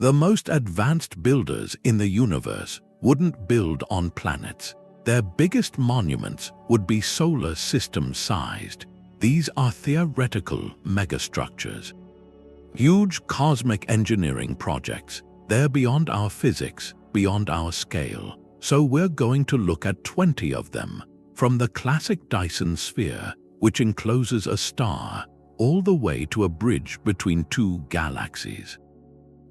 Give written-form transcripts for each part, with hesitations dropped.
The most advanced builders in the universe wouldn't build on planets. Their biggest monuments would be solar system-sized. These are theoretical megastructures. Huge cosmic engineering projects. They're beyond our physics, beyond our scale. So we're going to look at 20 of them, from the classic Dyson Sphere, which encloses a star, all the way to a bridge between two galaxies.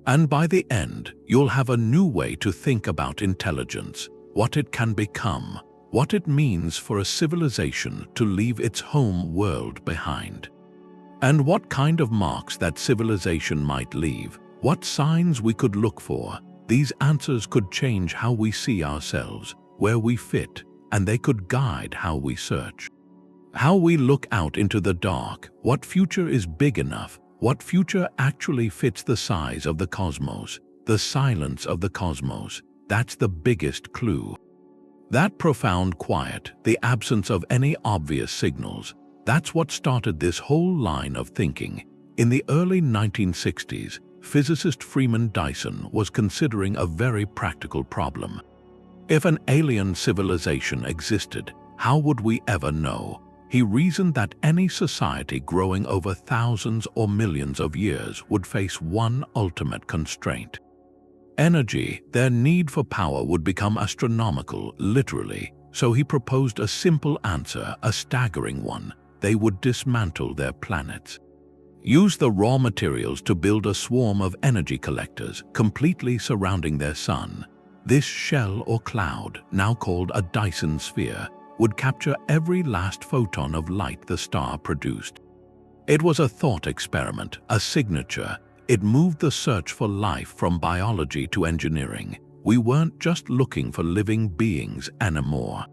And by the end, you'll have a new way to think about intelligence, what it can become, what it means for a civilization to leave its home world behind, and what kind of marks that civilization might leave, what signs we could look for. These answers could change how we see ourselves, where we fit, and they could guide how we search. How we look out into the dark, what future is big enough, what future actually fits the size of the cosmos, the silence of the cosmos. That's the biggest clue. That profound quiet, the absence of any obvious signals, that's what started this whole line of thinking. In the early 1960s, physicist Freeman Dyson was considering a very practical problem. If an alien civilization existed, how would we ever know? He reasoned that any society growing over thousands or millions of years would face one ultimate constraint. Energy. Their need for power would become astronomical, literally. So he proposed a simple answer, a staggering one. They would dismantle their planets. Use the raw materials to build a swarm of energy collectors, completely surrounding their sun. This shell or cloud, now called a Dyson Sphere, would capture every last photon of light the star produced. It was a thought experiment, a signature. It moved the search for life from biology to engineering. We weren't just looking for living beings anymore.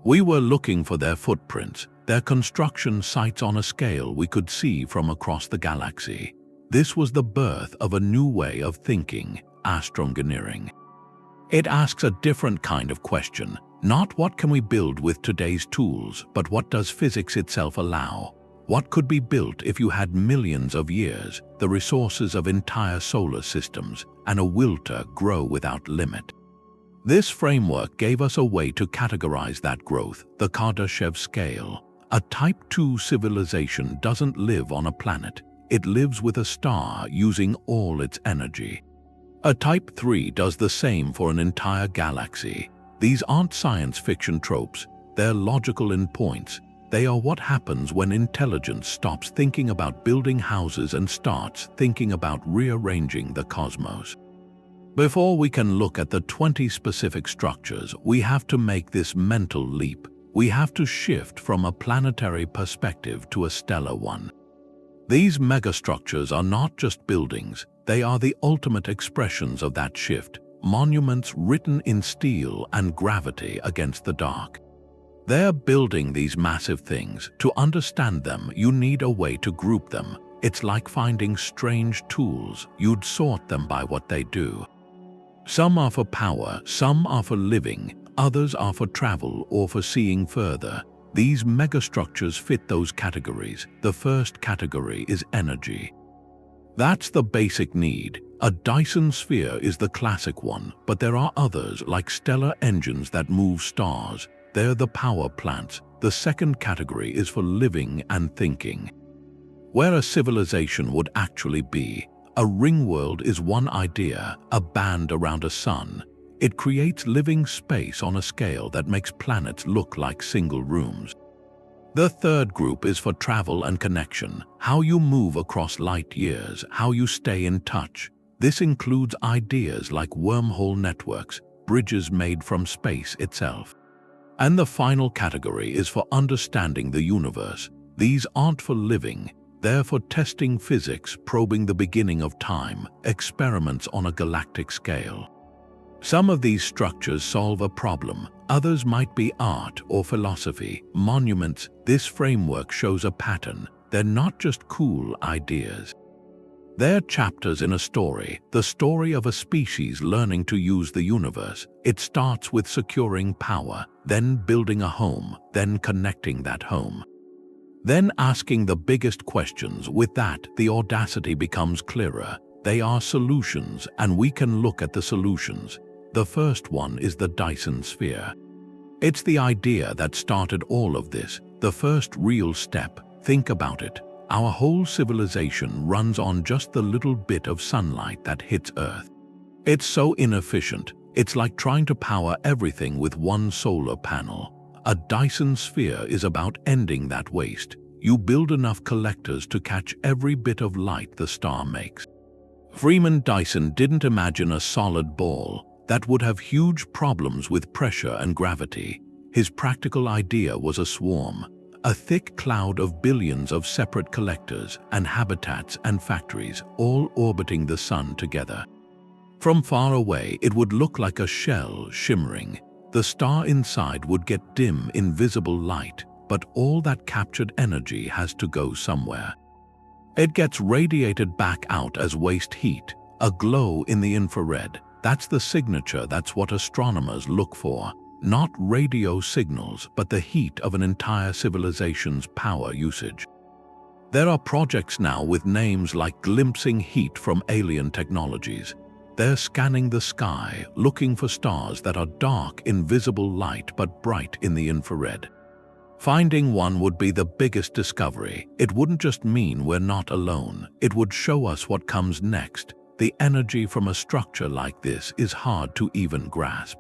We were looking for their footprints, their construction sites on a scale we could see from across the galaxy. This was the birth of a new way of thinking, astroengineering. It asks a different kind of question. Not what can we build with today's tools, but what does physics itself allow? What could be built if you had millions of years, the resources of entire solar systems, and a will to grow without limit? This framework gave us a way to categorize that growth, the Kardashev Scale. A Type 2 civilization doesn't live on a planet. It lives with a star using all its energy. A Type 3 does the same for an entire galaxy. These aren't science fiction tropes, they're logical endpoints. They are what happens when intelligence stops thinking about building houses and starts thinking about rearranging the cosmos. Before we can look at the 20 specific structures, we have to make this mental leap. We have to shift from a planetary perspective to a stellar one. These megastructures are not just buildings, they are the ultimate expressions of that shift. Monuments written in steel and gravity against the dark. They're building these massive things. To understand them, you need a way to group them. It's like finding strange tools. You'd sort them by what they do. Some are for power, some are for living, others are for travel or for seeing further. These megastructures fit those categories. The first category is energy. That's the basic need. A Dyson Sphere is the classic one, but there are others like stellar engines that move stars. They're the power plants. The second category is for living and thinking. Where a civilization would actually be. A ringworld is one idea, a band around a sun. It creates living space on a scale that makes planets look like single rooms. The third group is for travel and connection, how you move across light years, how you stay in touch. This includes ideas like wormhole networks, bridges made from space itself. And the final category is for understanding the universe. These aren't for living, they're for testing physics, probing the beginning of time, experiments on a galactic scale. Some of these structures solve a problem, others might be art or philosophy, monuments. This framework shows a pattern. They're not just cool ideas. They're chapters in a story, the story of a species learning to use the universe. It starts with securing power, then building a home, then connecting that home. Then asking the biggest questions. With that, the audacity becomes clearer. They are solutions, and we can look at the solutions. The first one is the Dyson Sphere. It's the idea that started all of this, the first real step. Think about it. Our whole civilization runs on just the little bit of sunlight that hits Earth. It's so inefficient. It's like trying to power everything with one solar panel. A Dyson Sphere is about ending that waste. You build enough collectors to catch every bit of light the star makes. Freeman Dyson didn't imagine a solid ball. That would have huge problems with pressure and gravity. His practical idea was a swarm, a thick cloud of billions of separate collectors and habitats and factories, all orbiting the sun together. From far away, it would look like a shell shimmering. The star inside would get dim, invisible light, but all that captured energy has to go somewhere. It gets radiated back out as waste heat, a glow in the infrared. That's the signature, that's what astronomers look for. Not radio signals, but the heat of an entire civilization's power usage. There are projects now with names like glimpsing heat from alien technologies. They're scanning the sky, looking for stars that are dark, invisible light but bright in the infrared. Finding one would be the biggest discovery. It wouldn't just mean we're not alone. It would show us what comes next. The energy from a structure like this is hard to even grasp.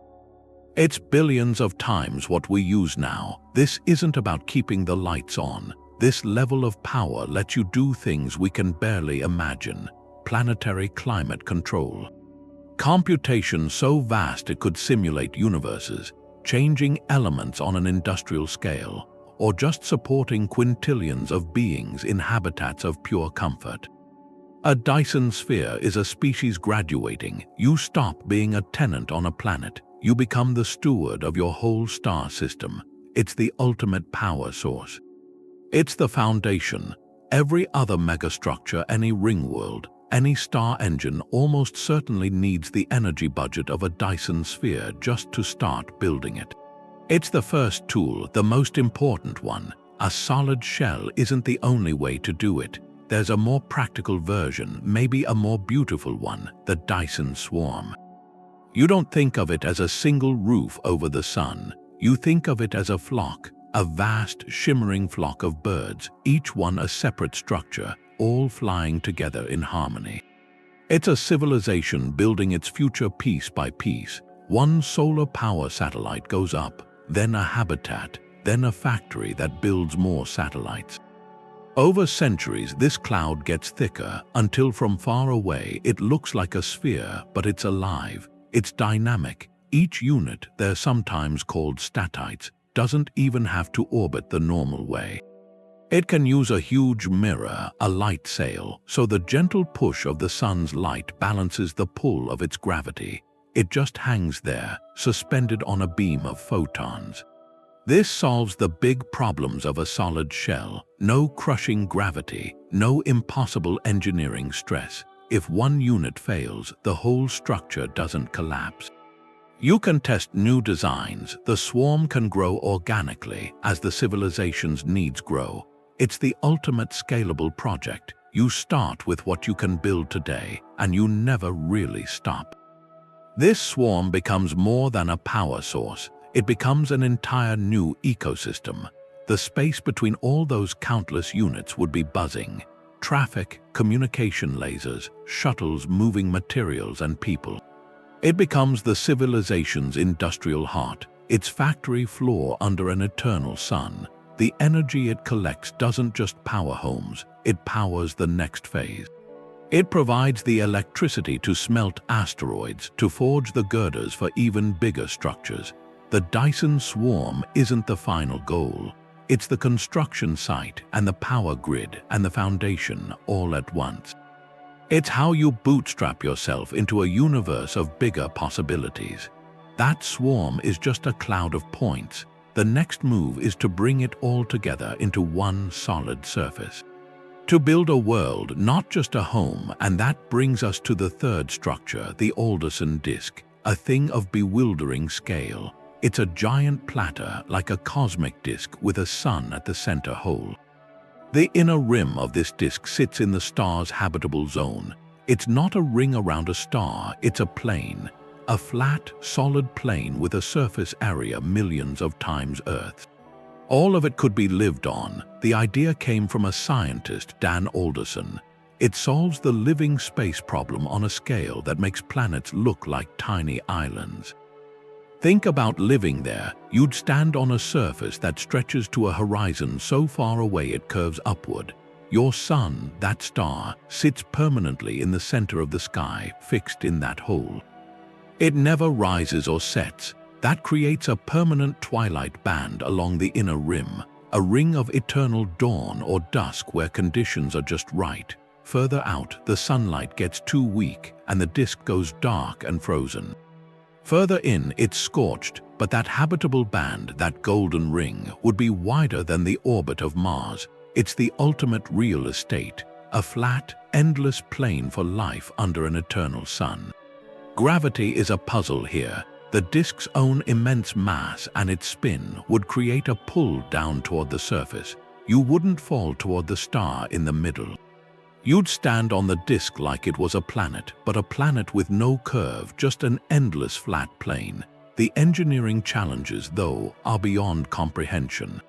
It's billions of times what we use now. This isn't about keeping the lights on. This level of power lets you do things we can barely imagine. Planetary climate control. Computation so vast it could simulate universes, changing elements on an industrial scale, or just supporting quintillions of beings in habitats of pure comfort. A Dyson Sphere is a species graduating. You stop being a tenant on a planet. You become the steward of your whole star system. It's the ultimate power source. It's the foundation. Every other megastructure, any ringworld, any star engine almost certainly needs the energy budget of a Dyson Sphere just to start building it. It's the first tool, the most important one. A solid shell isn't the only way to do it. There's a more practical version, maybe a more beautiful one, the Dyson Swarm. You don't think of it as a single roof over the sun. You think of it as a flock, a vast, shimmering flock of birds, each one a separate structure, all flying together in harmony. It's a civilization building its future piece by piece. One solar power satellite goes up, then a habitat, then a factory that builds more satellites. Over centuries, this cloud gets thicker until from far away it looks like a sphere, but it's alive. It's dynamic. Each unit, they're sometimes called statites, doesn't even have to orbit the normal way. It can use a huge mirror, a light sail, so the gentle push of the sun's light balances the pull of its gravity. It just hangs there, suspended on a beam of photons. This solves the big problems of a solid shell. No crushing gravity, no impossible engineering stress. If one unit fails, the whole structure doesn't collapse. You can test new designs. The swarm can grow organically as the civilization's needs grow. It's the ultimate scalable project. You start with what you can build today, and you never really stop. This swarm becomes more than a power source. It becomes an entire new ecosystem. The space between all those countless units would be buzzing. Traffic, communication lasers, shuttles moving materials and people. It becomes the civilization's industrial heart, its factory floor under an eternal sun. The energy it collects doesn't just power homes, it powers the next phase. It provides the electricity to smelt asteroids, to forge the girders for even bigger structures. The Dyson Swarm isn't the final goal. It's the construction site and the power grid and the foundation all at once. It's how you bootstrap yourself into a universe of bigger possibilities. That swarm is just a cloud of points. The next move is to bring it all together into one solid surface. To build a world, not just a home, and that brings us to the third structure, the Alderson Disk, a thing of bewildering scale. It's a giant platter like a cosmic disk with a sun at the center hole. The inner rim of this disk sits in the star's habitable zone. It's not a ring around a star, it's a plane. A flat, solid plane with a surface area millions of times Earth's. All of it could be lived on. The idea came from a scientist, Dan Alderson. It solves the living space problem on a scale that makes planets look like tiny islands. Think about living there. You'd stand on a surface that stretches to a horizon so far away it curves upward. Your sun, that star, sits permanently in the center of the sky, fixed in that hole. It never rises or sets. That creates a permanent twilight band along the inner rim, a ring of eternal dawn or dusk where conditions are just right. Further out, the sunlight gets too weak and the disk goes dark and frozen. Further in, it's scorched, but that habitable band, that golden ring, would be wider than the orbit of Mars. It's the ultimate real estate, a flat, endless plane for life under an eternal sun. Gravity is a puzzle here. The disk's own immense mass and its spin would create a pull down toward the surface. You wouldn't fall toward the star in the middle. You'd stand on the disk like it was a planet, but a planet with no curve, just an endless flat plane. The engineering challenges, though, are beyond comprehension.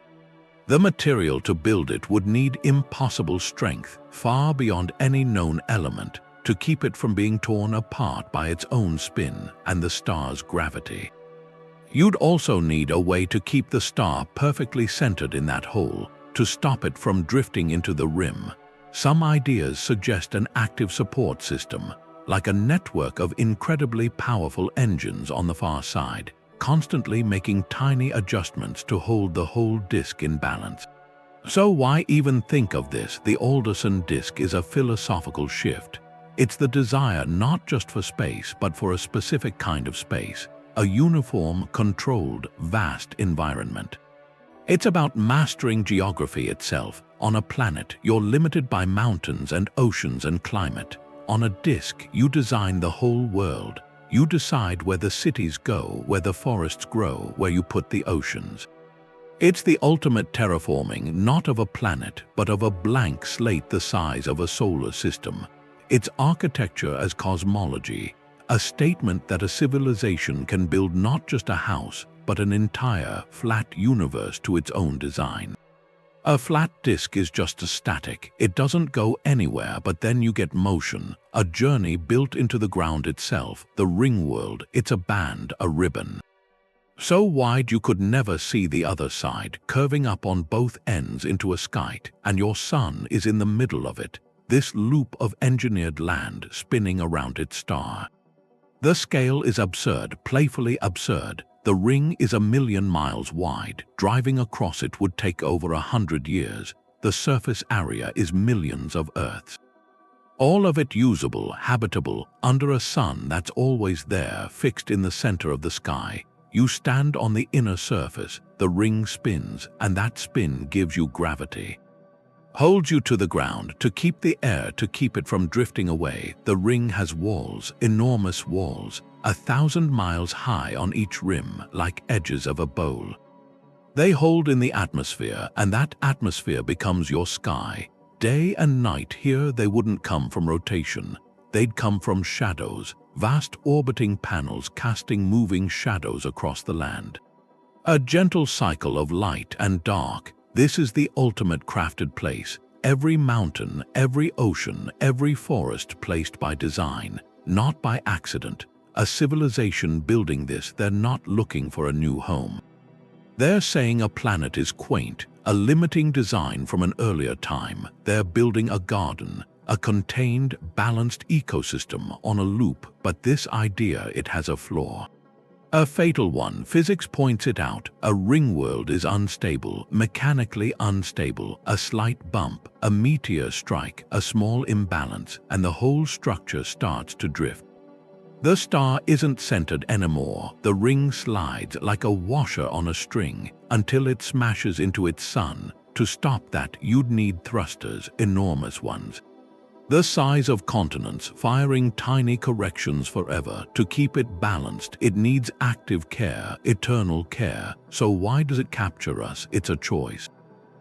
The material to build it would need impossible strength, far beyond any known element, to keep it from being torn apart by its own spin and the star's gravity. You'd also need a way to keep the star perfectly centered in that hole, to stop it from drifting into the rim. Some ideas suggest an active support system, like a network of incredibly powerful engines on the far side, constantly making tiny adjustments to hold the whole disk in balance. So why even think of this? The Alderson disk is a philosophical shift. It's the desire not just for space, but for a specific kind of space, a uniform, controlled, vast environment. It's about mastering geography itself. On a planet, you're limited by mountains and oceans and climate. On a disk, you design the whole world. You decide where the cities go, where the forests grow, where you put the oceans. It's the ultimate terraforming, not of a planet, but of a blank slate the size of a solar system. It's architecture as cosmology, a statement that a civilization can build not just a house, but an entire, flat universe to its own design. A flat disk is just a static. It doesn't go anywhere, but then you get motion, a journey built into the ground itself, the ringworld. It's a band, a ribbon. So wide you could never see the other side, curving up on both ends into a skite, and your sun is in the middle of it. This loop of engineered land spinning around its star. The scale is absurd, playfully absurd. The ring is 1,000,000 miles wide. Driving across it would take over 100 years. The surface area is millions of Earths. All of it usable, habitable, under a sun that's always there, fixed in the center of the sky. You stand on the inner surface, the ring spins, and that spin gives you gravity. Holds you to the ground, to keep the air, to keep it from drifting away. The ring has walls, enormous walls, 1,000 miles high on each rim, like edges of a bowl. They hold in the atmosphere, and that atmosphere becomes your sky. Day and night here they wouldn't come from rotation. They'd come from shadows, vast orbiting panels casting moving shadows across the land. A gentle cycle of light and dark. This is the ultimate crafted place. Every mountain, every ocean, every forest placed by design, not by accident. A civilization building this, they're not looking for a new home. They're saying a planet is quaint, a limiting design from an earlier time. They're building a garden, a contained, balanced ecosystem on a loop, but this idea, it has a flaw. A fatal one. Physics points it out. A ringworld is unstable, mechanically unstable. A slight bump, a meteor strike, a small imbalance, and the whole structure starts to drift. The star isn't centered anymore. The ring slides like a washer on a string until it smashes into its sun. To stop that, you'd need thrusters, enormous ones. The size of continents, firing tiny corrections forever. To keep it balanced, it needs active care, eternal care. So why does it capture us? It's a choice.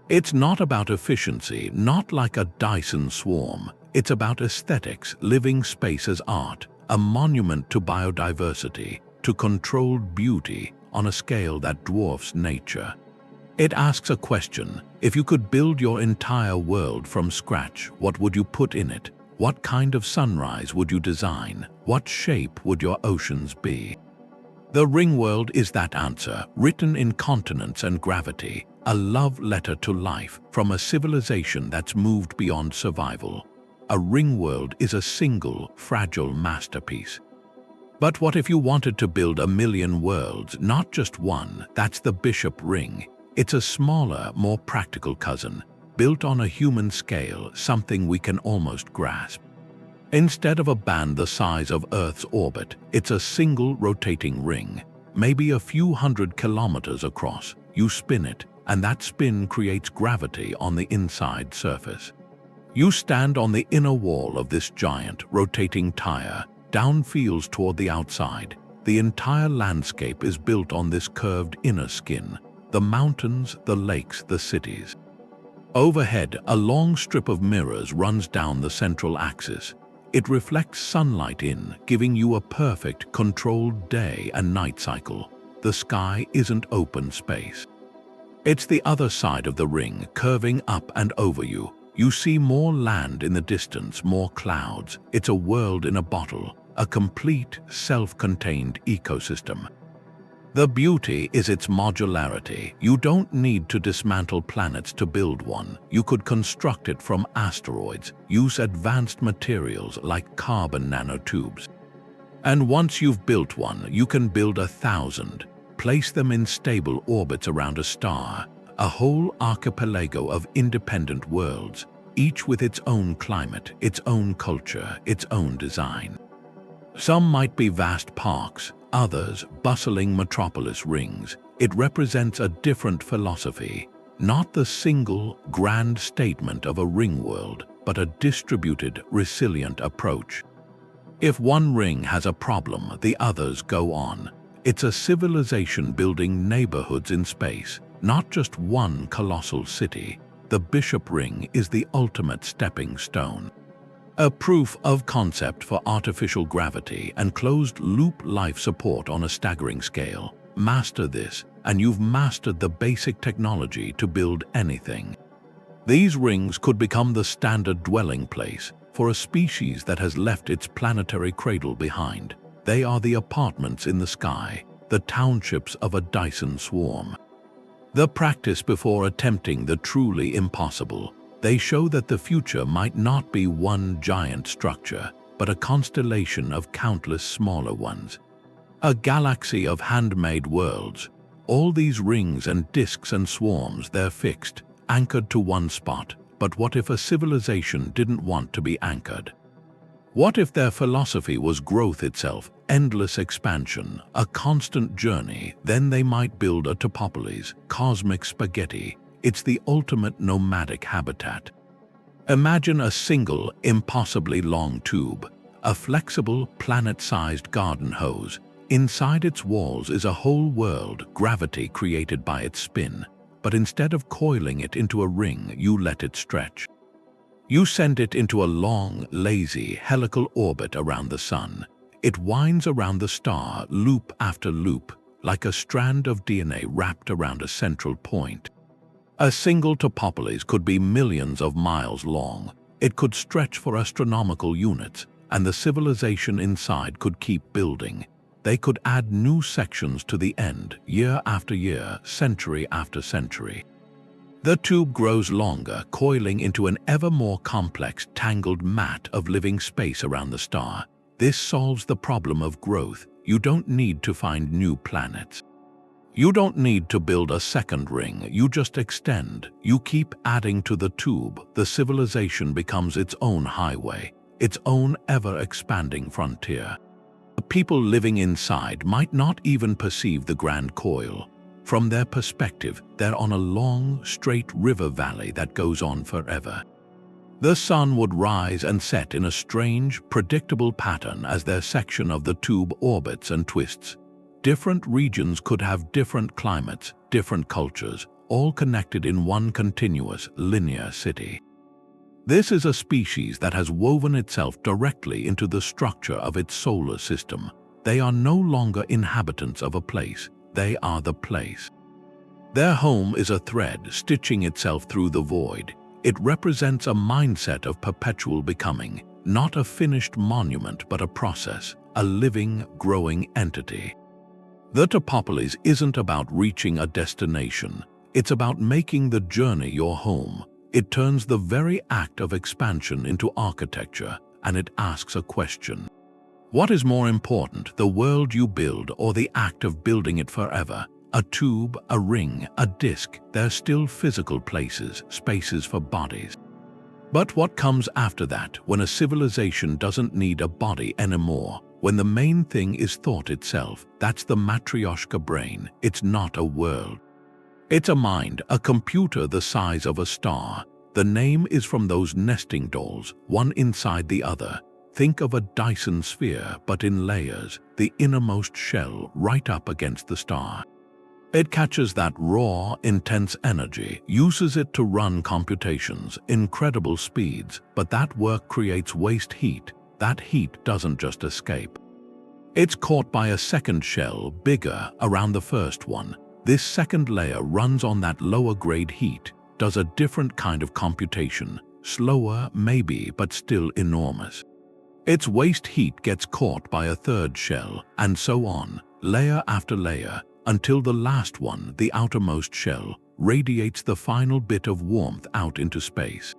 It's not about efficiency, not like a Dyson Swarm. It's about aesthetics, living space as art, a monument to biodiversity, to controlled beauty on a scale that dwarfs nature. It asks a question: if you could build your entire world from scratch, what would you put in it? What kind of sunrise would you design? What shape would your oceans be? The ringworld is that answer, written in continents and gravity, a love letter to life from a civilization that's moved beyond survival. A ringworld is a single, fragile masterpiece. But what if you wanted to build a million worlds, not just one? That's the Bishop Ring. It's a smaller, more practical cousin, built on a human scale, something we can almost grasp. Instead of a band the size of Earth's orbit, it's a single rotating ring, maybe a few hundred kilometers across. You spin it, and that spin creates gravity on the inside surface. You stand on the inner wall of this giant, rotating tire, down fields toward the outside. The entire landscape is built on this curved inner skin. The mountains, the lakes, the cities. Overhead, a long strip of mirrors runs down the central axis. It reflects sunlight in, giving you a perfect, controlled day and night cycle. The sky isn't open space. It's the other side of the ring, curving up and over you. You see more land in the distance, more clouds. It's a world in a bottle, a complete, self-contained ecosystem. The beauty is its modularity. You don't need to dismantle planets to build one. You could construct it from asteroids, use advanced materials like carbon nanotubes. And once you've built one, you can build 1,000, place them in stable orbits around a star, a whole archipelago of independent worlds, each with its own climate, its own culture, its own design. Some might be vast parks, others bustling metropolis rings. It represents a different philosophy, not the single grand statement of a ring world, but a distributed, resilient approach. If one ring has a problem, the others go on. It's a civilization building neighborhoods in space, not just one colossal city. The Bishop Ring is the ultimate stepping stone. A proof of concept for artificial gravity and closed-loop life support on a staggering scale. Master this, and you've mastered the basic technology to build anything. These rings could become the standard dwelling place for a species that has left its planetary cradle behind. They are the apartments in the sky, the townships of a Dyson Swarm. The practice before attempting the truly impossible. They show that the future might not be one giant structure, but a constellation of countless smaller ones. A galaxy of handmade worlds. All these rings and disks and swarms, they're fixed, anchored to one spot. But what if a civilization didn't want to be anchored? What if their philosophy was growth itself, endless expansion, a constant journey? Then they might build a Topopolis, cosmic spaghetti. It's the ultimate nomadic habitat. Imagine a single, impossibly long tube, a flexible, planet-sized garden hose. Inside its walls is a whole world, gravity created by its spin. But instead of coiling it into a ring, you let it stretch. You send it into a long, lazy, helical orbit around the sun. It winds around the star, loop after loop, like a strand of DNA wrapped around a central point. A single Topopolis could be millions of miles long. It could stretch for astronomical units, and the civilization inside could keep building. They could add new sections to the end, year after year, century after century. The tube grows longer, coiling into an ever more complex, tangled mat of living space around the star. This solves the problem of growth. You don't need to find new planets. You don't need to build a second ring, you just extend. You keep adding to the tube. The civilization becomes its own highway, its own ever-expanding frontier. The people living inside might not even perceive the grand coil. From their perspective, they're on a long, straight river valley that goes on forever. The sun would rise and set in a strange, predictable pattern as their section of the tube orbits and twists. Different regions could have different climates, different cultures, all connected in one continuous, linear city. This is a species that has woven itself directly into the structure of its solar system. They are no longer inhabitants of a place, they are the place. Their home is a thread stitching itself through the void. It represents a mindset of perpetual becoming, not a finished monument but a process, a living, growing entity. The Topopolis isn't about reaching a destination, it's about making the journey your home. It turns the very act of expansion into architecture, and it asks a question. What is more important, the world you build or the act of building it forever? A tube, a ring, a disk, they're still physical places, spaces for bodies. But what comes after that, when a civilization doesn't need a body anymore, when the main thing is thought itself, that's the Matryoshka Brain. It's not a world. It's a mind, a computer the size of a star. The name is from those nesting dolls, one inside the other. Think of a Dyson Sphere, but in layers, the innermost shell right up against the star. It catches that raw, intense energy, uses it to run computations, incredible speeds, but that work creates waste heat. That heat doesn't just escape. It's caught by a second shell, bigger, around the first one. This second layer runs on that lower-grade heat, does a different kind of computation, slower, maybe, but still enormous. Its waste heat gets caught by a third shell, and so on, layer after layer, until the last one, the outermost shell, radiates the final bit of warmth out into space.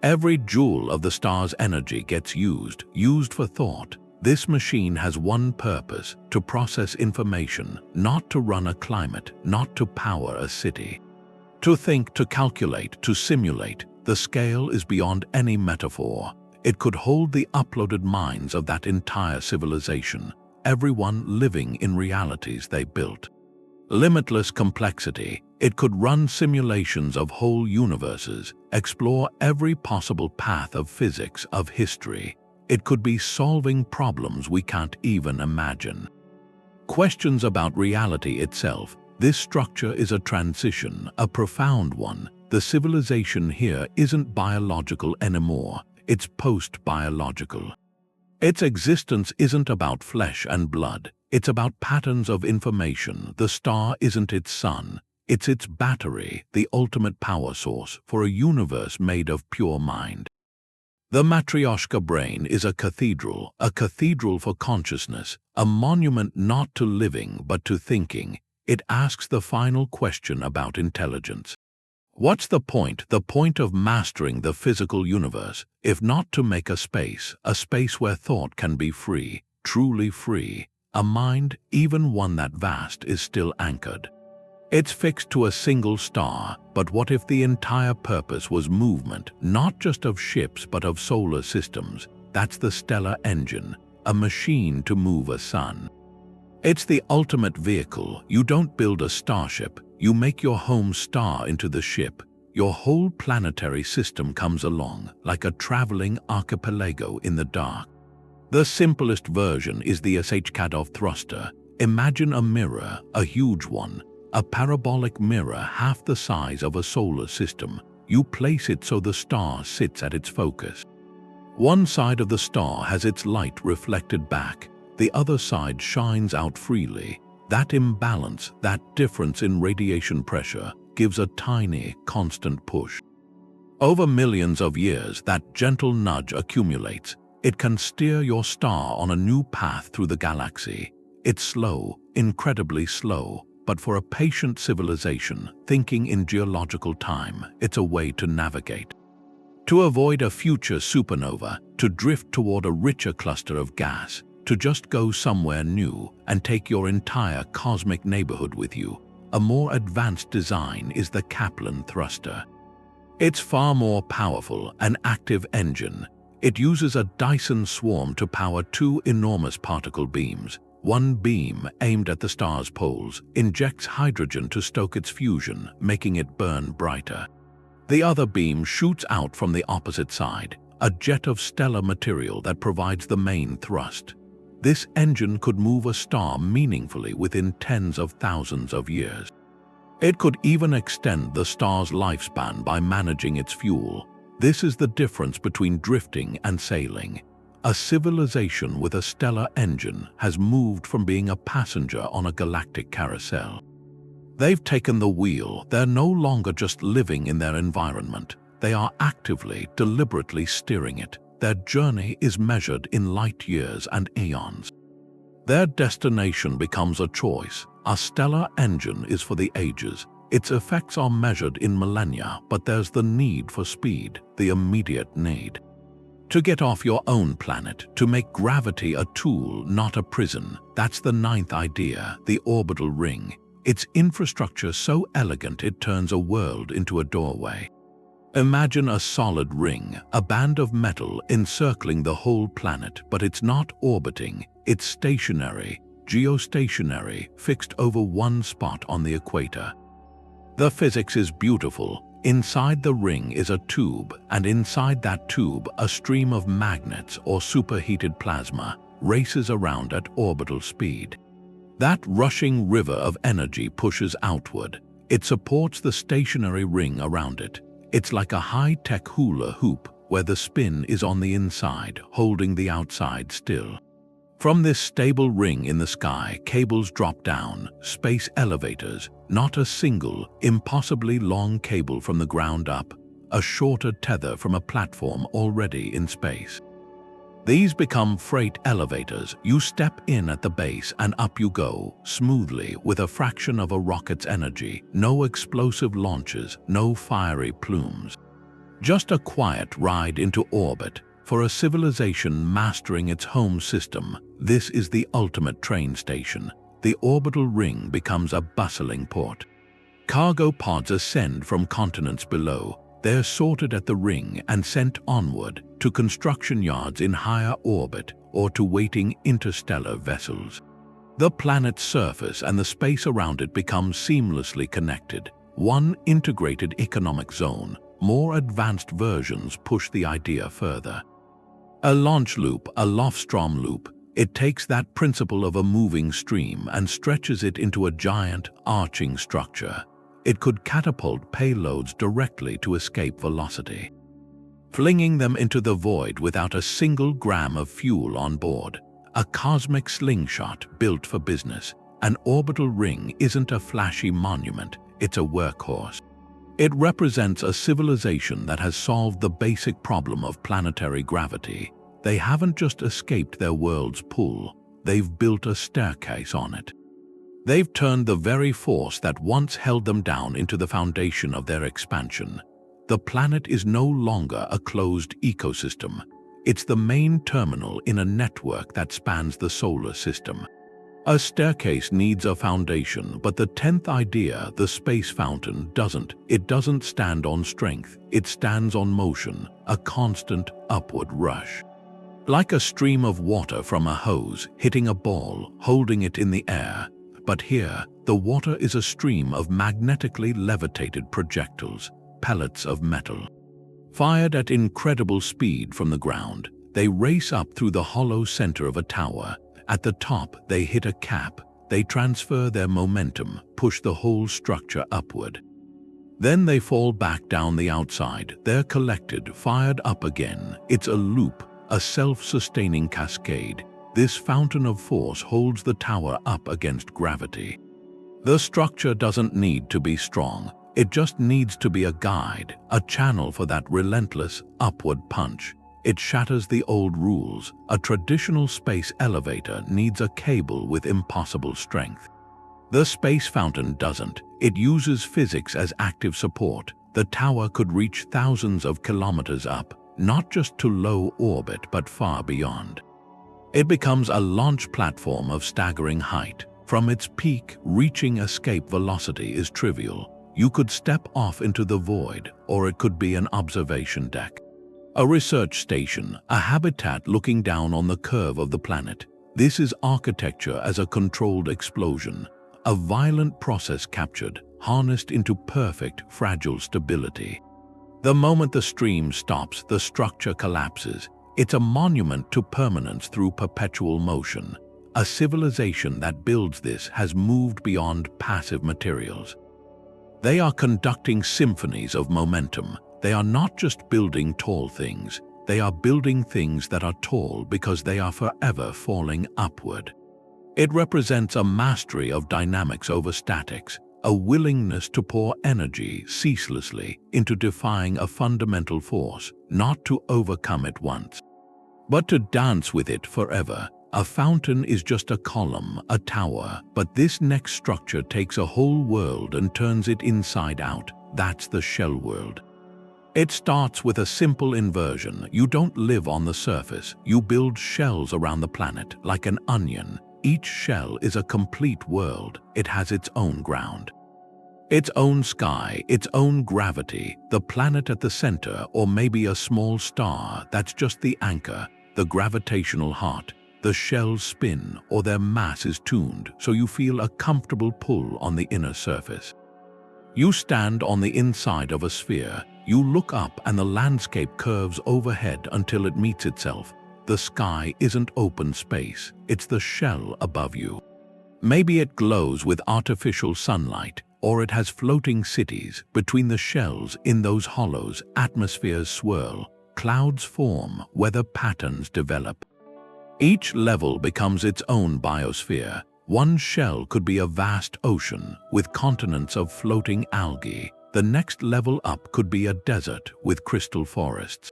Every joule of the star's energy gets used for thought. This machine has one purpose, to process information, not to run a climate, not to power a city. To think, to calculate, to simulate, the scale is beyond any metaphor. It could hold the uploaded minds of that entire civilization, everyone living in realities they built. Limitless complexity, it could run simulations of whole universes, explore every possible path of physics, of history. It could be solving problems we can't even imagine. Questions about reality itself. This structure is a transition, a profound one. The civilization here isn't biological anymore, it's post-biological. Its existence isn't about flesh and blood, it's about patterns of information. The star isn't its sun, it's its battery, the ultimate power source for a universe made of pure mind. The Matryoshka Brain is a cathedral for consciousness, a monument not to living but to thinking. It asks the final question about intelligence. What's the point? The point of mastering the physical universe, if not to make a space where thought can be free, truly free. A mind, even one that vast, is still anchored. It's fixed to a single star, but what if the entire purpose was movement, not just of ships but of solar systems? That's the stellar engine, a machine to move a sun. It's the ultimate vehicle. You don't build a starship, you make your home star into the ship. Your whole planetary system comes along, like a traveling archipelago in the dark. The simplest version is the SETI thruster. Imagine a mirror, a huge one, a parabolic mirror half the size of a solar system. You place it so the star sits at its focus. One side of the star has its light reflected back, the other side shines out freely. That imbalance, that difference in radiation pressure, gives a tiny, constant push. Over millions of years, that gentle nudge accumulates. It can steer your star on a new path through the galaxy. It's slow, incredibly slow, but for a patient civilization, thinking in geological time, it's a way to navigate. To avoid a future supernova, to drift toward a richer cluster of gas, to just go somewhere new and take your entire cosmic neighborhood with you. A more advanced design is the Kaplan thruster. It's far more powerful, an active engine. It uses a Dyson Swarm to power two enormous particle beams. One beam, aimed at the star's poles, injects hydrogen to stoke its fusion, making it burn brighter. The other beam shoots out from the opposite side, a jet of stellar material that provides the main thrust. This engine could move a star meaningfully within tens of thousands of years. It could even extend the star's lifespan by managing its fuel. This is the difference between drifting and sailing. A civilization with a stellar engine has moved from being a passenger on a galactic carousel. They've taken the wheel. They're no longer just living in their environment. They are actively, deliberately steering it. Their journey is measured in light years and eons. Their destination becomes a choice. A stellar engine is for the ages. Its effects are measured in millennia, but there's the need for speed, the immediate need. To get off your own planet, to make gravity a tool, not a prison. That's the ninth idea, the orbital ring. Its infrastructure so elegant it turns a world into a doorway. Imagine a solid ring, a band of metal encircling the whole planet, but it's not orbiting, it's stationary, geostationary, fixed over one spot on the equator. The physics is beautiful. Inside the ring is a tube, and inside that tube, a stream of magnets or superheated plasma races around at orbital speed. That rushing river of energy pushes outward. It supports the stationary ring around it. It's like a high-tech hula hoop where the spin is on the inside, holding the outside still. From this stable ring in the sky, cables drop down, space elevators, not a single, impossibly long cable from the ground up, a shorter tether from a platform already in space. These become freight elevators. You step in at the base and up you go, smoothly, with a fraction of a rocket's energy. No explosive launches, no fiery plumes. Just a quiet ride into orbit. For a civilization mastering its home system, this is the ultimate train station. The orbital ring becomes a bustling port. Cargo pods ascend from continents below. They're sorted at the ring and sent onward to construction yards in higher orbit or to waiting interstellar vessels. The planet's surface and the space around it become seamlessly connected. One integrated economic zone. More advanced versions push the idea further. A launch loop, a Lofstrom loop, it takes that principle of a moving stream and stretches it into a giant, arching structure. It could catapult payloads directly to escape velocity, flinging them into the void without a single gram of fuel on board. A cosmic slingshot built for business. An orbital ring isn't a flashy monument, it's a workhorse. It represents a civilization that has solved the basic problem of planetary gravity. They haven't just escaped their world's pull, they've built a staircase on it. They've turned the very force that once held them down into the foundation of their expansion. The planet is no longer a closed ecosystem. It's the main terminal in a network that spans the solar system. A staircase needs a foundation, but the 10th idea, the space fountain, doesn't. It doesn't stand on strength, it stands on motion, a constant upward rush. Like a stream of water from a hose, hitting a ball, holding it in the air. But here, the water is a stream of magnetically levitated projectiles, pellets of metal. Fired at incredible speed from the ground, they race up through the hollow center of a tower. At the top, they hit a cap. They transfer their momentum, push the whole structure upward. Then they fall back down the outside. They're collected, fired up again. It's a loop, a self-sustaining cascade. This fountain of force holds the tower up against gravity. The structure doesn't need to be strong. It just needs to be a guide, a channel for that relentless, upward punch. It shatters the old rules. A traditional space elevator needs a cable with impossible strength. The space fountain doesn't. It uses physics as active support. The tower could reach thousands of kilometers up, not just to low orbit but far beyond. It becomes a launch platform of staggering height. From its peak, reaching escape velocity is trivial. You could step off into the void, or it could be an observation deck. A research station, a habitat looking down on the curve of the planet. This is architecture as a controlled explosion, a violent process captured, harnessed into perfect, fragile stability. The moment the stream stops, the structure collapses. It's a monument to permanence through perpetual motion. A civilization that builds this has moved beyond passive materials. They are conducting symphonies of momentum. They are not just building tall things, they are building things that are tall because they are forever falling upward. It represents a mastery of dynamics over statics, a willingness to pour energy ceaselessly into defying a fundamental force, not to overcome it once, but to dance with it forever. A fountain is just a column, a tower, but this next structure takes a whole world and turns it inside out. That's the shell world. It starts with a simple inversion. You don't live on the surface. You build shells around the planet, like an onion. Each shell is a complete world. It has its own ground, its own sky, its own gravity, the planet at the center, or maybe a small star that's just the anchor, the gravitational heart. The shells spin, or their mass is tuned, so you feel a comfortable pull on the inner surface. You stand on the inside of a sphere. You look up and the landscape curves overhead until it meets itself. The sky isn't open space, it's the shell above you. Maybe it glows with artificial sunlight, or it has floating cities. Between the shells, in those hollows, atmospheres swirl, clouds form, weather patterns develop. Each level becomes its own biosphere. One shell could be a vast ocean with continents of floating algae. The next level up could be a desert with crystal forests.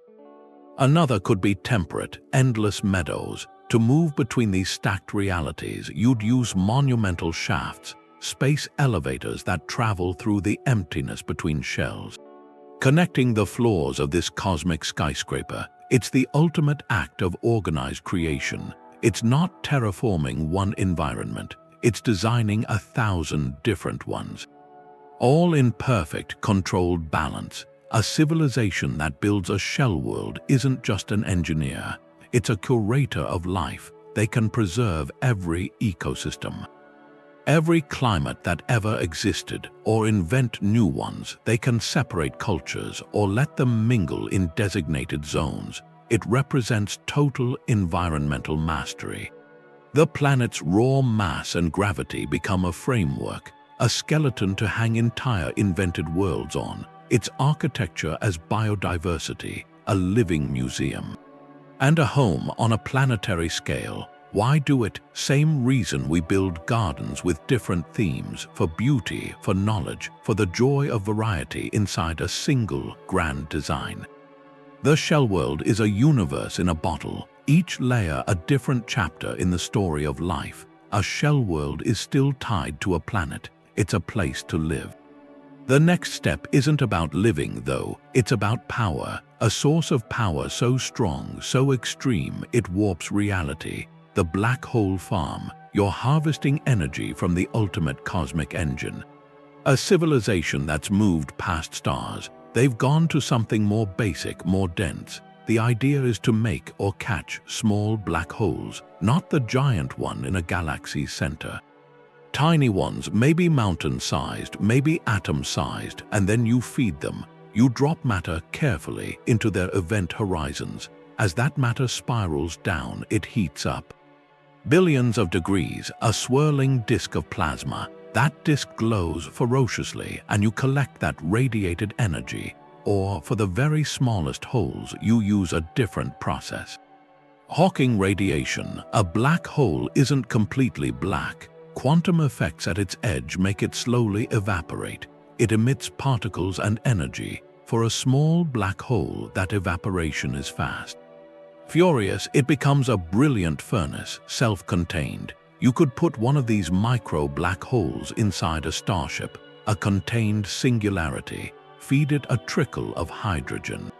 Another could be temperate, endless meadows. To move between these stacked realities, you'd use monumental shafts, space elevators that travel through the emptiness between shells, connecting the floors of this cosmic skyscraper. It's the ultimate act of organized creation. It's not terraforming one environment, it's designing 1,000 different ones, all in perfect, controlled balance. A civilization that builds a shell world isn't just an engineer, it's a curator of life. They can preserve every ecosystem, every climate that ever existed, or invent new ones. They can separate cultures or let them mingle in designated zones. It represents total environmental mastery. The planet's raw mass and gravity become a framework, a skeleton to hang entire invented worlds on. Its architecture as biodiversity, a living museum, and a home on a planetary scale. Why do it? Same reason we build gardens with different themes: for beauty, for knowledge, for the joy of variety inside a single grand design. The shell world is a universe in a bottle, each layer a different chapter in the story of life. A shell world is still tied to a planet. It's a place to live. The next step isn't about living, though. It's about power, a source of power so strong, so extreme, it warps reality. The black hole farm. You're harvesting energy from the ultimate cosmic engine. A civilization that's moved past stars. They've gone to something more basic, more dense. The idea is to make or catch small black holes, not the giant one in a galaxy's center. Tiny ones, maybe mountain-sized, maybe atom-sized, and then you feed them. You drop matter carefully into their event horizons. As that matter spirals down, it heats up. Billions of degrees, a swirling disk of plasma. That disk glows ferociously, and you collect that radiated energy. Or, for the very smallest holes, you use a different process. Hawking radiation. A black hole isn't completely black. Quantum effects at its edge make it slowly evaporate. It emits particles and energy. For a small black hole, that evaporation is fast. Furious, it becomes a brilliant furnace, self-contained. You could put one of these micro black holes inside a starship, a contained singularity. Feed it a trickle of hydrogen.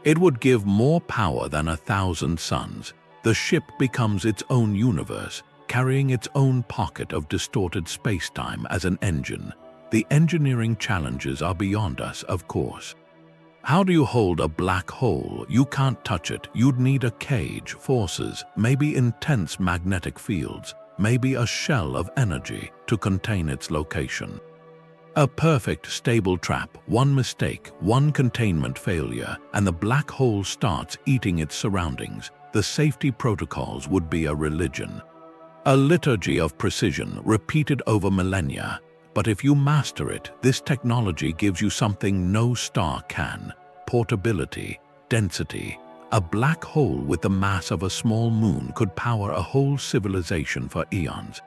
It would give more power than 1,000 suns. The ship becomes its own universe, carrying its own pocket of distorted space-time as an engine. The engineering challenges are beyond us, of course. How do you hold a black hole? You can't touch it. You'd need a cage, forces, maybe intense magnetic fields, maybe a shell of energy to contain its location. A perfect, stable trap. One mistake, one containment failure, and the black hole starts eating its surroundings. The safety protocols would be a religion. A liturgy of precision, repeated over millennia. But if you master it, this technology gives you something no star can: portability, density. A black hole with the mass of a small moon could power a whole civilization for eons.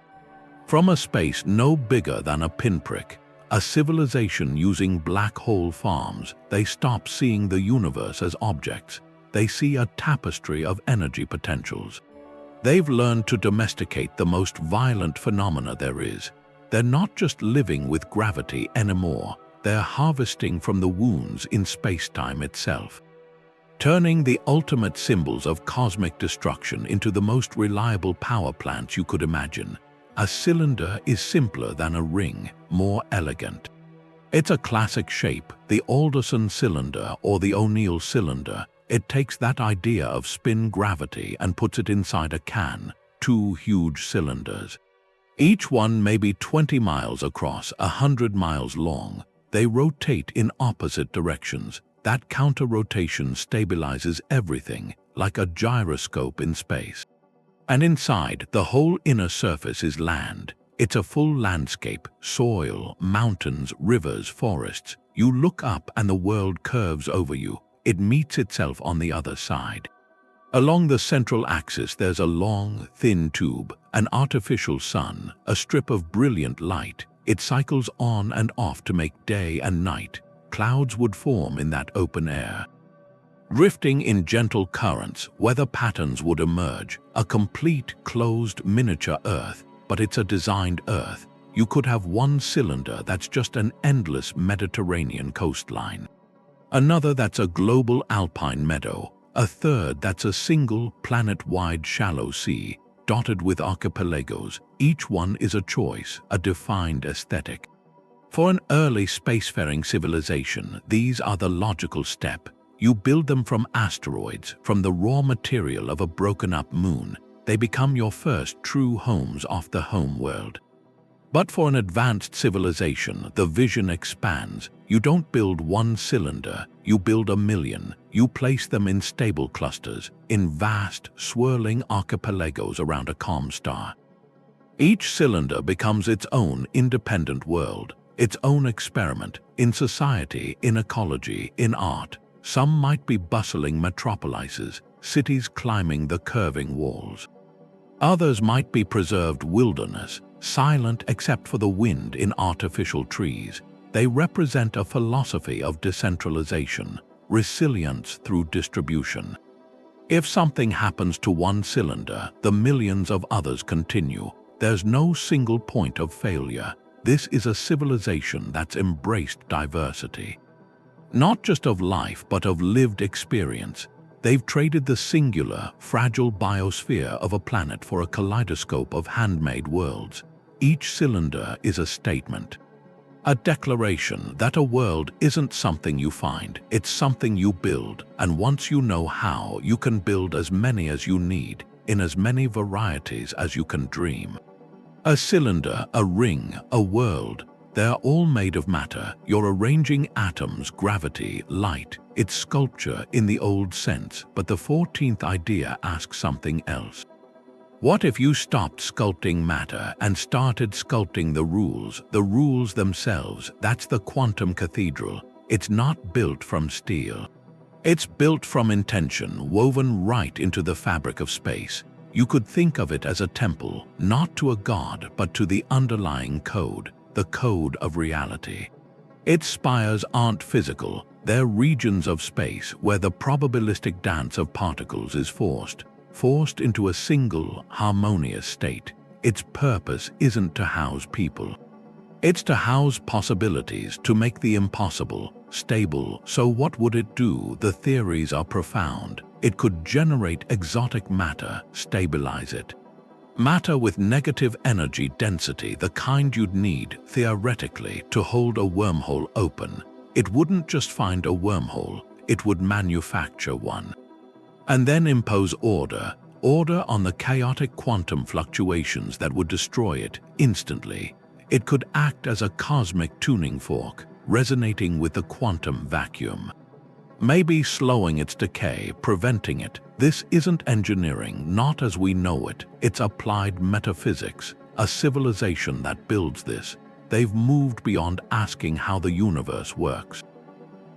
From a space no bigger than a pinprick, a civilization using black hole farms, they stop seeing the universe as objects. They see a tapestry of energy potentials. They've learned to domesticate the most violent phenomena there is. They're not just living with gravity anymore, they're harvesting from the wounds in space-time itself. Turning the ultimate symbols of cosmic destruction into the most reliable power plants you could imagine. A cylinder is simpler than a ring, more elegant. It's a classic shape, the Alderson cylinder or the O'Neill cylinder. It takes that idea of spin gravity and puts it inside a can, two huge cylinders. Each one may be 20 miles across, 100 miles long. They rotate in opposite directions. That counter-rotation stabilizes everything, like a gyroscope in space. And inside, the whole inner surface is land. It's a full landscape, soil, mountains, rivers, forests. You look up and the world curves over you. It meets itself on the other side. Along the central axis there's a long, thin tube, an artificial sun, a strip of brilliant light. It cycles on and off to make day and night. Clouds would form in that open air. Drifting in gentle currents, weather patterns would emerge, a complete, closed, miniature Earth. But it's a designed Earth. You could have one cylinder that's just an endless Mediterranean coastline. Another that's a global alpine meadow. A third that's a single, planet-wide shallow sea, dotted with archipelagos. Each one is a choice, a defined aesthetic. For an early spacefaring civilization, these are the logical step. You build them from asteroids, from the raw material of a broken-up moon. They become your first true homes off the home world. But for an advanced civilization, the vision expands. You don't build one cylinder, you build a million. You place them in stable clusters, in vast, swirling archipelagos around a calm star. Each cylinder becomes its own independent world, its own experiment, in society, in ecology, in art. Some might be bustling metropolises, cities climbing the curving walls. Others might be preserved wilderness, silent except for the wind in artificial trees. They represent a philosophy of decentralization, resilience through distribution. If something happens to one cylinder, the millions of others continue. There's no single point of failure. This is a civilization that's embraced diversity. Not just of life, but of lived experience. They've traded the singular, fragile biosphere of a planet for a kaleidoscope of handmade worlds. Each cylinder is a statement. A declaration that a world isn't something you find, it's something you build, and once you know how, you can build as many as you need, in as many varieties as you can dream. A cylinder, a ring, a world, they're all made of matter. You're arranging atoms, gravity, light. It's sculpture in the old sense, but the 14th idea asks something else. What if you stopped sculpting matter and started sculpting the rules themselves? That's the Quantum Cathedral. It's not built from steel. It's built from intention, woven right into the fabric of space. You could think of it as a temple, not to a god, but to the underlying code, the code of reality. Its spires aren't physical, they're regions of space where the probabilistic dance of particles is forced into a single, harmonious state. Its purpose isn't to house people. It's to house possibilities, to make the impossible stable. So what would it do? The theories are profound. It could generate exotic matter, stabilize it. Matter with negative energy density, the kind you'd need, theoretically, to hold a wormhole open. It wouldn't just find a wormhole, it would manufacture one. And then impose order on the chaotic quantum fluctuations that would destroy it instantly. It could act as a cosmic tuning fork, resonating with the quantum vacuum. Maybe slowing its decay, preventing it. This isn't engineering, not as we know it. It's applied metaphysics, a civilization that builds this. They've moved beyond asking how the universe works.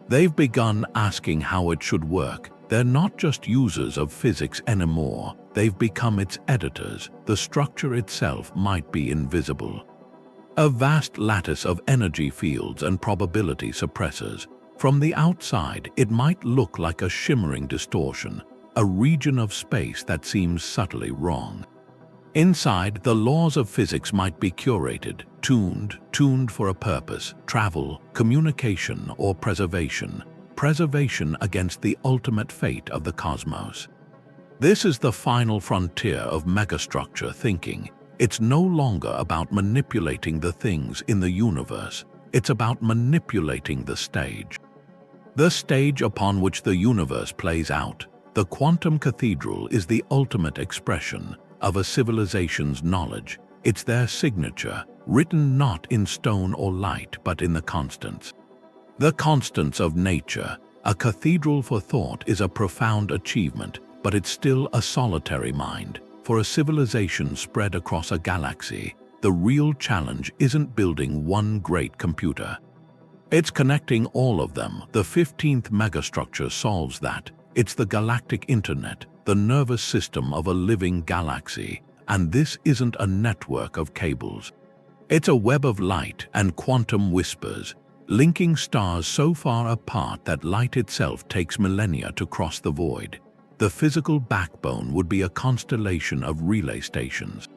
They've begun asking how it should work. They're not just users of physics anymore, they've become its editors. The structure itself might be invisible. A vast lattice of energy fields and probability suppressors. From the outside, it might look like a shimmering distortion, a region of space that seems subtly wrong. Inside, the laws of physics might be curated, tuned for a purpose: travel, communication, or preservation. Preservation against the ultimate fate of the cosmos. This is the final frontier of megastructure thinking. It's no longer about manipulating the things in the universe. It's about manipulating the stage. The stage upon which the universe plays out. The Quantum Cathedral is the ultimate expression of a civilization's knowledge. It's their signature, written not in stone or light, but in the constants. The constants of nature. A cathedral for thought is a profound achievement, but it's still a solitary mind. For a civilization spread across a galaxy, the real challenge isn't building one great computer. It's connecting all of them. The 15th megastructure solves that. It's the Galactic Internet, the nervous system of a living galaxy. And this isn't a network of cables. It's a web of light and quantum whispers, linking stars so far apart that light itself takes millennia to cross the void. The physical backbone would be a constellation of relay stations.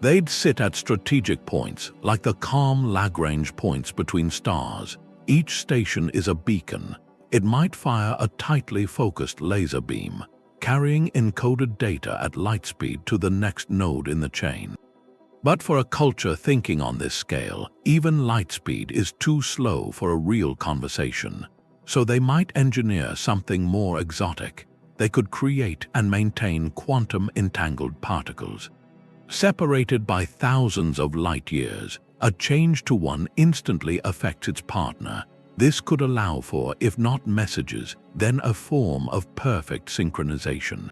They'd sit at strategic points, like the calm Lagrange points between stars. Each station is a beacon. It might fire a tightly focused laser beam, carrying encoded data at light speed to the next node in the chain. But for a culture thinking on this scale, even light speed is too slow for a real conversation. So they might engineer something more exotic. They could create and maintain quantum-entangled particles. Separated by thousands of light years, a change to one instantly affects its partner. This could allow for, if not messages, then a form of perfect synchronization.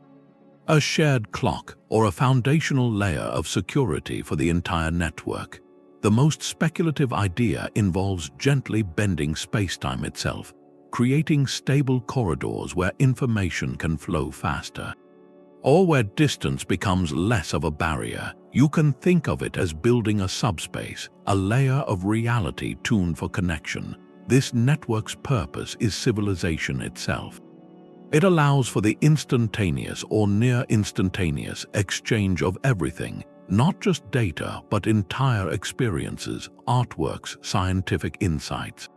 A shared clock or a foundational layer of security for the entire network. The most speculative idea involves gently bending spacetime itself, creating stable corridors where information can flow faster. Or where distance becomes less of a barrier. You can think of it as building a subspace, a layer of reality tuned for connection. This network's purpose is civilization itself. It allows for the instantaneous or near-instantaneous exchange of everything, not just data, but entire experiences, artworks, scientific insights.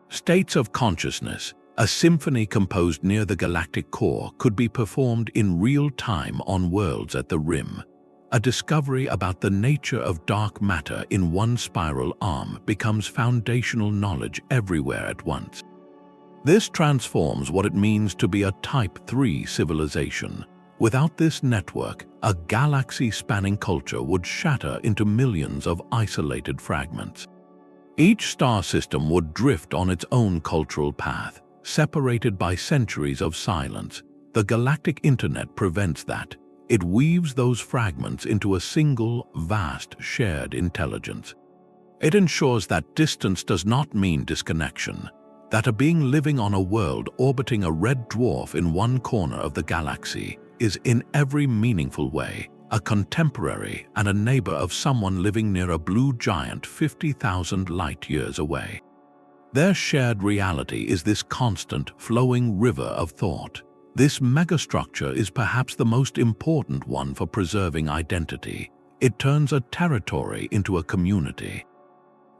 States of consciousness. A symphony composed near the galactic core could be performed in real time on worlds at the rim. A discovery about the nature of dark matter in one spiral arm becomes foundational knowledge everywhere at once. This transforms what it means to be a Type 3 civilization. Without this network, a galaxy-spanning culture would shatter into millions of isolated fragments. Each star system would drift on its own cultural path, separated by centuries of silence. The Galactic Internet prevents that. It weaves those fragments into a single, vast, shared intelligence. It ensures that distance does not mean disconnection, that a being living on a world orbiting a red dwarf in one corner of the galaxy is in every meaningful way a contemporary and a neighbor of someone living near a blue giant 50,000 light-years away. Their shared reality is this constant, flowing river of thought. This megastructure is perhaps the most important one for preserving identity. It turns a territory into a community.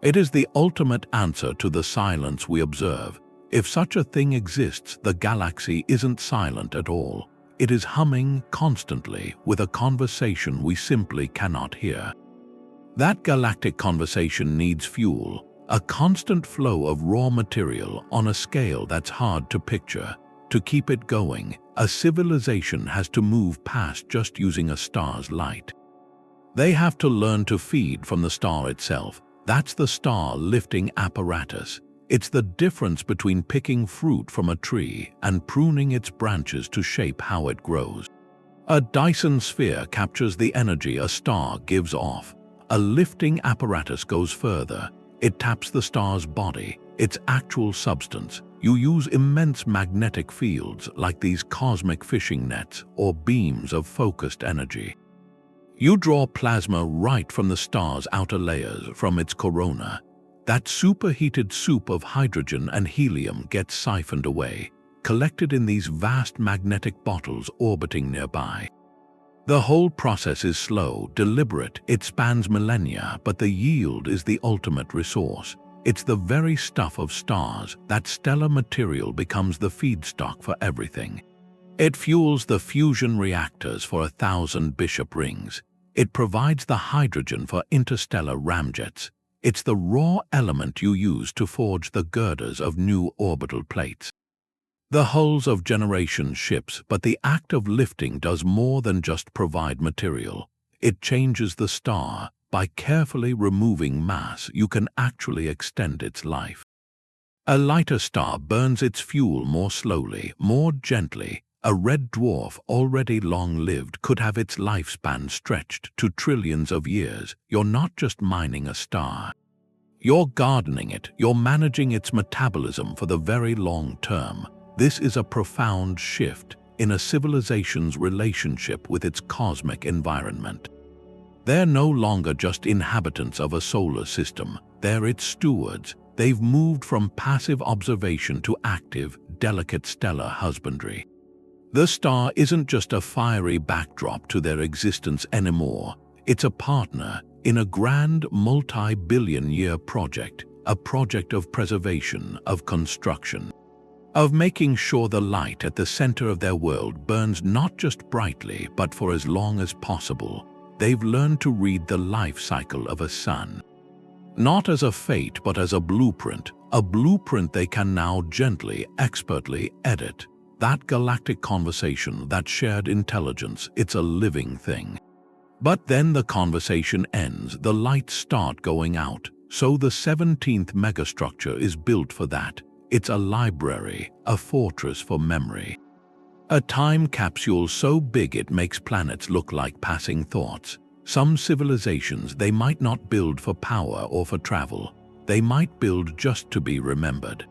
It is the ultimate answer to the silence we observe. If such a thing exists, the galaxy isn't silent at all. It is humming constantly with a conversation we simply cannot hear. That galactic conversation needs fuel, a constant flow of raw material on a scale that's hard to picture. To keep it going, a civilization has to move past just using a star's light. They have to learn to feed from the star itself. That's the star-lifting apparatus. It's the difference between picking fruit from a tree and pruning its branches to shape how it grows. A Dyson Sphere captures the energy a star gives off. A lifting apparatus goes further. It taps the star's body, its actual substance. You use immense magnetic fields like these cosmic fishing nets or beams of focused energy. You draw plasma right from the star's outer layers, from its corona. That superheated soup of hydrogen and helium gets siphoned away, collected in these vast magnetic bottles orbiting nearby. The whole process is slow, deliberate, it spans millennia, but the yield is the ultimate resource. It's the very stuff of stars. That stellar material becomes the feedstock for everything. It fuels the fusion reactors for 1,000 bishop rings. It provides the hydrogen for interstellar ramjets. It's the raw element you use to forge the girders of new orbital plates. The hulls of generation ships, but the act of lifting does more than just provide material. It changes the star. By carefully removing mass, you can actually extend its life. A lighter star burns its fuel more slowly, more gently. A red dwarf, already long-lived, could have its lifespan stretched to trillions of years. You're not just mining a star. You're gardening it. You're managing its metabolism for the very long term. This is a profound shift in a civilization's relationship with its cosmic environment. They're no longer just inhabitants of a solar system. They're its stewards. They've moved from passive observation to active, delicate stellar husbandry. The star isn't just a fiery backdrop to their existence anymore. It's a partner in a grand multi-billion-year project, a project of preservation, of construction, of making sure the light at the center of their world burns not just brightly, but for as long as possible. They've learned to read the life cycle of a sun, not as a fate, but as a blueprint they can now gently, expertly edit. That galactic conversation, that shared intelligence, it's a living thing. But then the conversation ends, the lights start going out. So the 17th megastructure is built for that. It's a library, a fortress for memory. A time capsule so big it makes planets look like passing thoughts. Some civilizations, they might not build for power or for travel. They might build just to be remembered.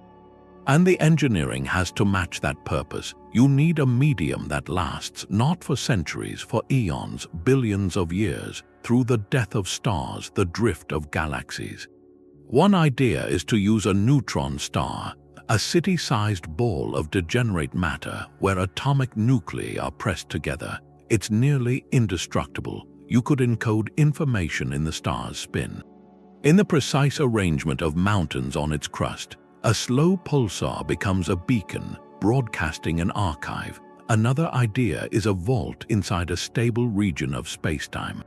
And the engineering has to match that purpose. You need a medium that lasts, not for centuries, for eons, billions of years, through the death of stars, the drift of galaxies. One idea is to use a neutron star, a city-sized ball of degenerate matter where atomic nuclei are pressed together. It's nearly indestructible. You could encode information in the star's spin, in the precise arrangement of mountains on its crust. A slow pulsar becomes a beacon, broadcasting an archive. Another idea is a vault inside a stable region of spacetime.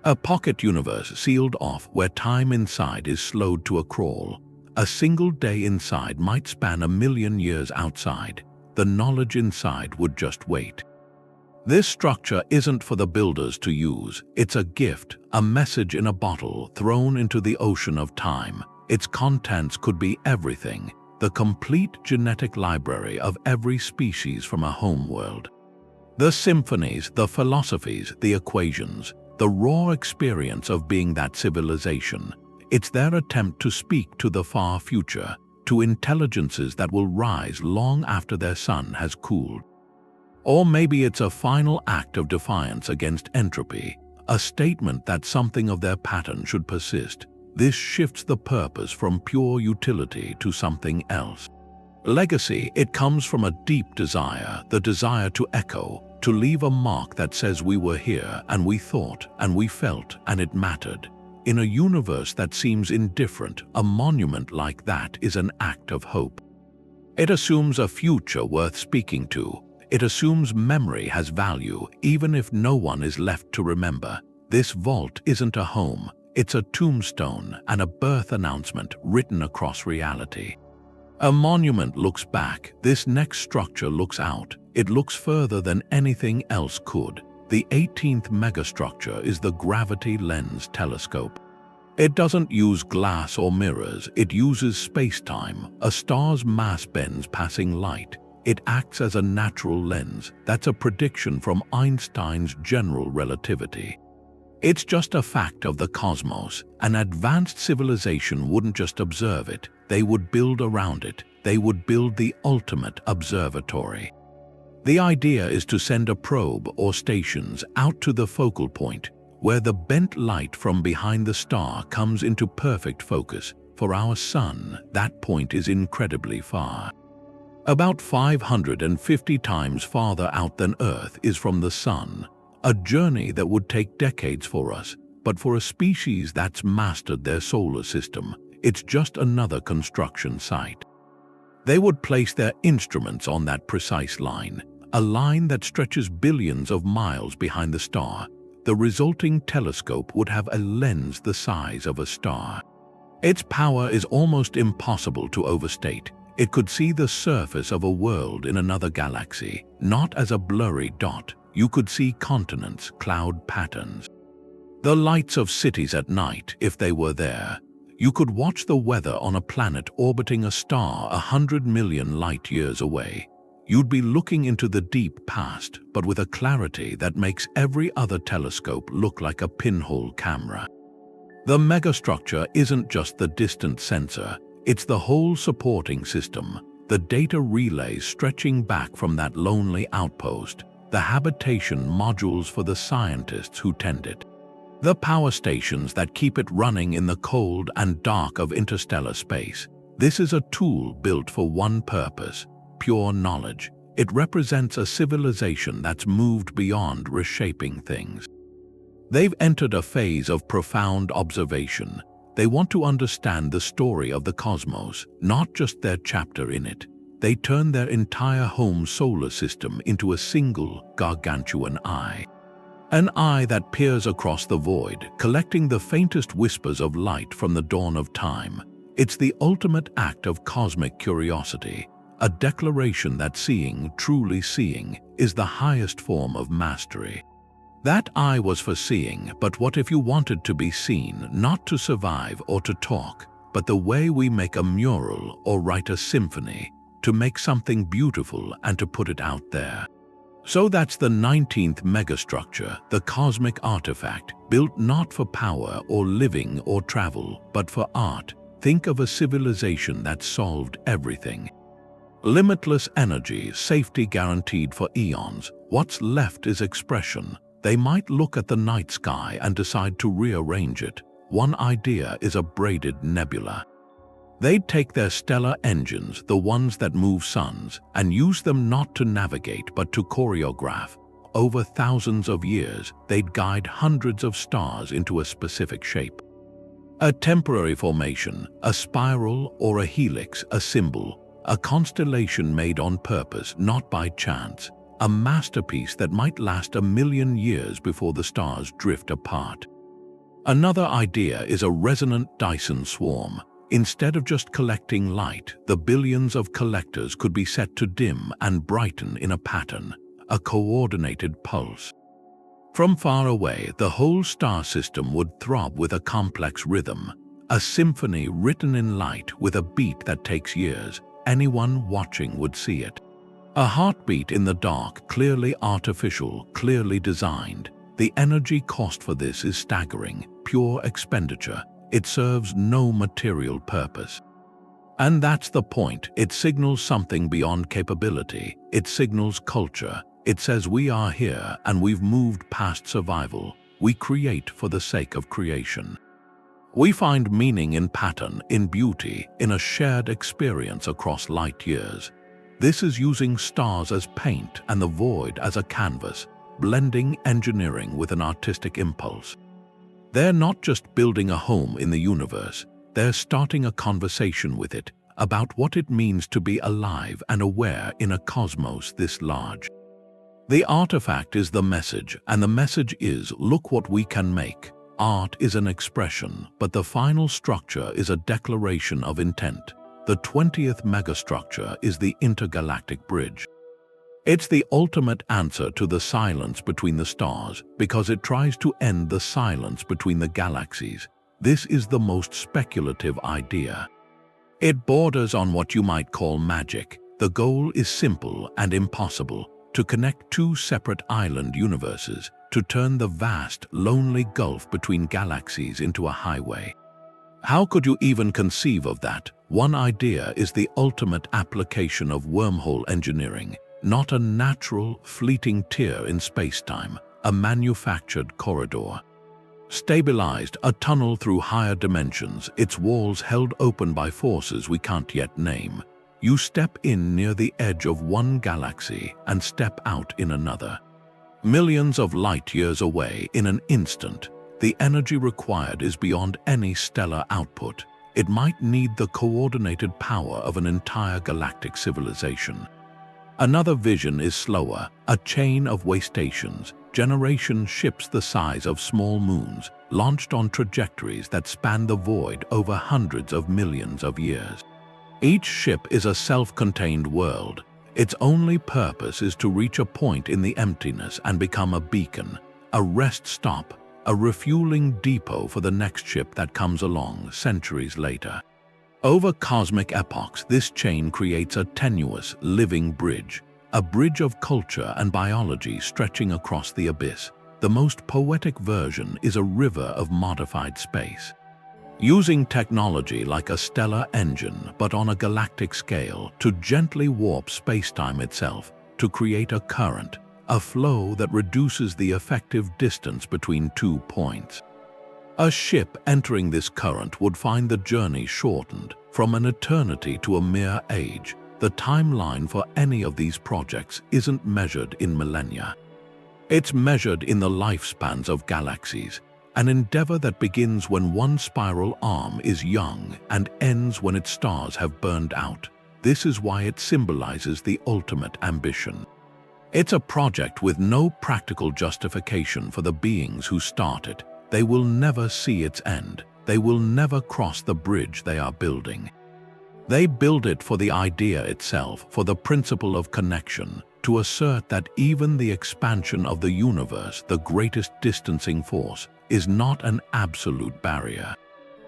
A pocket universe sealed off where time inside is slowed to a crawl. A single day inside might span 1,000,000 years outside. The knowledge inside would just wait. This structure isn't for the builders to use. It's a gift, a message in a bottle thrown into the ocean of time. Its contents could be everything, the complete genetic library of every species from a homeworld. The symphonies, the philosophies, the equations, the raw experience of being that civilization. It's their attempt to speak to the far future, to intelligences that will rise long after their sun has cooled. Or maybe it's a final act of defiance against entropy, a statement that something of their pattern should persist. This shifts the purpose from pure utility to something else. Legacy, it comes from a deep desire, the desire to echo, to leave a mark that says we were here, and we thought, and we felt, and it mattered. In a universe that seems indifferent, a monument like that is an act of hope. It assumes a future worth speaking to. It assumes memory has value, even if no one is left to remember. This vault isn't a home. It's a tombstone and a birth announcement written across reality. A monument looks back. This next structure looks out. It looks further than anything else could. The 18th megastructure is the gravity lens telescope. It doesn't use glass or mirrors. It uses space-time. A star's mass bends passing light. It acts as a natural lens. That's a prediction from Einstein's general relativity. It's just a fact of the cosmos. An advanced civilization wouldn't just observe it, they would build around it. they would build the ultimate observatory. The idea is to send a probe or stations out to the focal point, where the bent light from behind the star comes into perfect focus. For our Sun, that point is incredibly far. About 550 times farther out than Earth is from the Sun, a journey that would take decades for us, but for a species that's mastered their solar system, it's just another construction site. They would place their instruments on that precise line, a line that stretches billions of miles behind the star. The resulting telescope would have a lens the size of a star. Its power is almost impossible to overstate. It could see the surface of a world in another galaxy, not as a blurry dot. You could see continents, cloud patterns. The lights of cities at night, if they were there. You could watch the weather on a planet orbiting a star 100 million light years away. You'd be looking into the deep past, but with a clarity that makes every other telescope look like a pinhole camera. The megastructure isn't just the distant sensor, it's the whole supporting system, the data relays stretching back from that lonely outpost, the habitation modules for the scientists who tend it, the power stations that keep it running in the cold and dark of interstellar space. This is a tool built for one purpose: pure knowledge. It represents a civilization that's moved beyond reshaping things. They've entered a phase of profound observation. They want to understand the story of the cosmos, not just their chapter in it. They turn their entire home solar system into a single, gargantuan eye. An eye that peers across the void, collecting the faintest whispers of light from the dawn of time. It's the ultimate act of cosmic curiosity, a declaration that seeing, truly seeing, is the highest form of mastery. That eye was for seeing, but what if you wanted to be seen, not to survive or to talk, but the way we make a mural or write a symphony, to make something beautiful and to put it out there? So that's the 19th megastructure, the cosmic artifact, built not for power or living or travel, but for art. Think of a civilization that solved everything. Limitless energy, safety guaranteed for eons. What's left is expression. They might look at the night sky and decide to rearrange it. One idea is a braided nebula. They'd take their stellar engines, the ones that move suns, and use them not to navigate but to choreograph. Over thousands of years, they'd guide hundreds of stars into a specific shape. A temporary formation, a spiral or a helix, a symbol, a constellation made on purpose, not by chance, a masterpiece that might last 1,000,000 years before the stars drift apart. Another idea is a resonant Dyson Swarm. Instead of just collecting light, the billions of collectors could be set to dim and brighten in a pattern, a coordinated pulse. From far away, the whole star system would throb with a complex rhythm, a symphony written in light with a beat that takes years. Anyone watching would see it. A heartbeat in the dark, clearly artificial, clearly designed. The energy cost for this is staggering, pure expenditure. It serves no material purpose. And that's the point. It signals something beyond capability. It signals culture. It says we are here and we've moved past survival. We create for the sake of creation. We find meaning in pattern, in beauty, in a shared experience across light years. This is using stars as paint and the void as a canvas, blending engineering with an artistic impulse. They're not just building a home in the universe, they're starting a conversation with it about what it means to be alive and aware in a cosmos this large. The artifact is the message, and the message is, look what we can make. Art is an expression, but the final structure is a declaration of intent. The 20th megastructure is the Intergalactic Bridge. It's the ultimate answer to the silence between the stars, because it tries to end the silence between the galaxies. This is the most speculative idea. It borders on what you might call magic. The goal is simple and impossible: to connect two separate island universes, to turn the vast, lonely gulf between galaxies into a highway. How could you even conceive of that? One idea is the ultimate application of wormhole engineering, not a natural, fleeting tear in space-time, a manufactured corridor. Stabilized, a tunnel through higher dimensions, its walls held open by forces we can't yet name. You step in near the edge of one galaxy and step out in another. Millions of light years away in an instant, the energy required is beyond any stellar output. It might need the coordinated power of an entire galactic civilization. Another vision is slower, a chain of way stations, generation ships the size of small moons, launched on trajectories that span the void over hundreds of millions of years. Each ship is a self-contained world. Its only purpose is to reach a point in the emptiness and become a beacon, a rest stop, a refueling depot for the next ship that comes along centuries later. Over cosmic epochs, this chain creates a tenuous, living bridge, a bridge of culture and biology stretching across the abyss. The most poetic version is a river of modified space. Using technology like a stellar engine, but on a galactic scale, to gently warp spacetime itself, to create a current, a flow that reduces the effective distance between 2 points. A ship entering this current would find the journey shortened from an eternity to a mere age. The timeline for any of these projects isn't measured in millennia. It's measured in the lifespans of galaxies, an endeavor that begins when one spiral arm is young and ends when its stars have burned out. This is why it symbolizes the ultimate ambition. It's a project with no practical justification for the beings who start it. They will never see its end. They will never cross the bridge they are building. They build it for the idea itself, for the principle of connection, to assert that even the expansion of the universe, the greatest distancing force, is not an absolute barrier.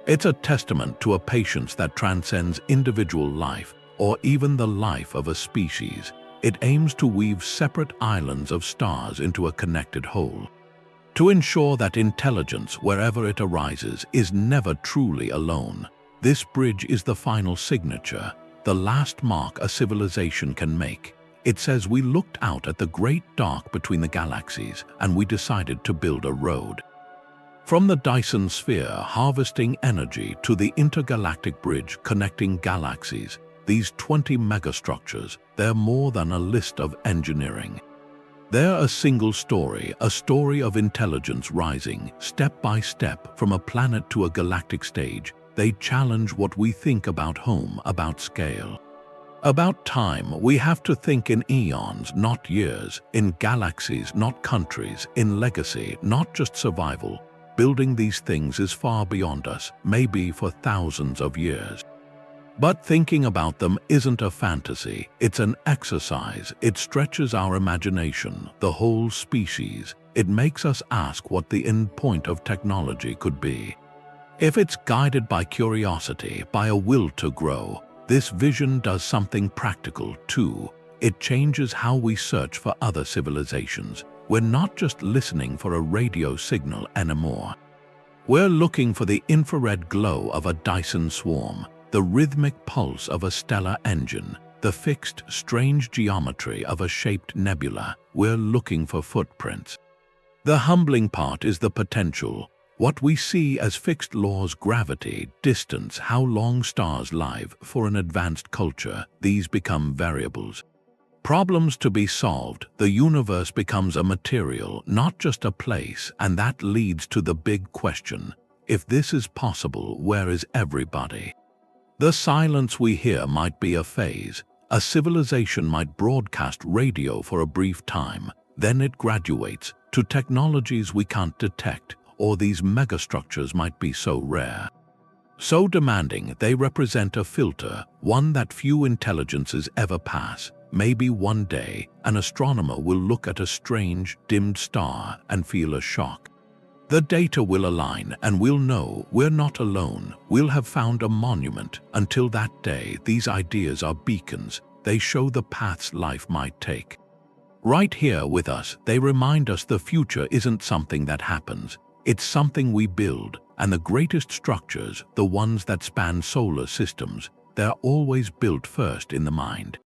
It's a testament to a patience that transcends individual life, or even the life of a species. It aims to weave separate islands of stars into a connected whole, to ensure that intelligence, wherever it arises, is never truly alone. This bridge is the final signature, the last mark a civilization can make. It says we looked out at the great dark between the galaxies and we decided to build a road. From the Dyson Sphere harvesting energy to the Intergalactic Bridge connecting galaxies, these 20 megastructures, they're more than a list of engineering. They're a single story, a story of intelligence rising, step by step, from a planet to a galactic stage. They challenge what we think about home, about scale. About time, we have to think in eons, not years, in galaxies, not countries, in legacy, not just survival. Building these things is far beyond us, maybe for thousands of years. But thinking about them isn't a fantasy, it's an exercise. It stretches our imagination, the whole species. It makes us ask what the end point of technology could be. If it's guided by curiosity, by a will to grow, this vision does something practical too. It changes how we search for other civilizations. We're not just listening for a radio signal anymore. We're looking for the infrared glow of a Dyson Swarm, the rhythmic pulse of a stellar engine, the fixed, strange geometry of a shaped nebula. We're looking for footprints. The humbling part is the potential. What we see as fixed laws, gravity, distance, how long stars live. For an advanced culture, these become variables. Problems to be solved. The universe becomes a material, not just a place, and that leads to the big question. If this is possible, where is everybody? The silence we hear might be a phase. A civilization might broadcast radio for a brief time, then it graduates to technologies we can't detect, or these megastructures might be so rare, so demanding they represent a filter, one that few intelligences ever pass. Maybe one day, an astronomer will look at a strange, dimmed star and feel a shock. The data will align and we'll know we're not alone. We'll have found a monument. Until that day, these ideas are beacons. They show the paths life might take. Right here with us, they remind us the future isn't something that happens. It's something we build, And the greatest structures, the ones that span solar systems, they're always built first in the mind.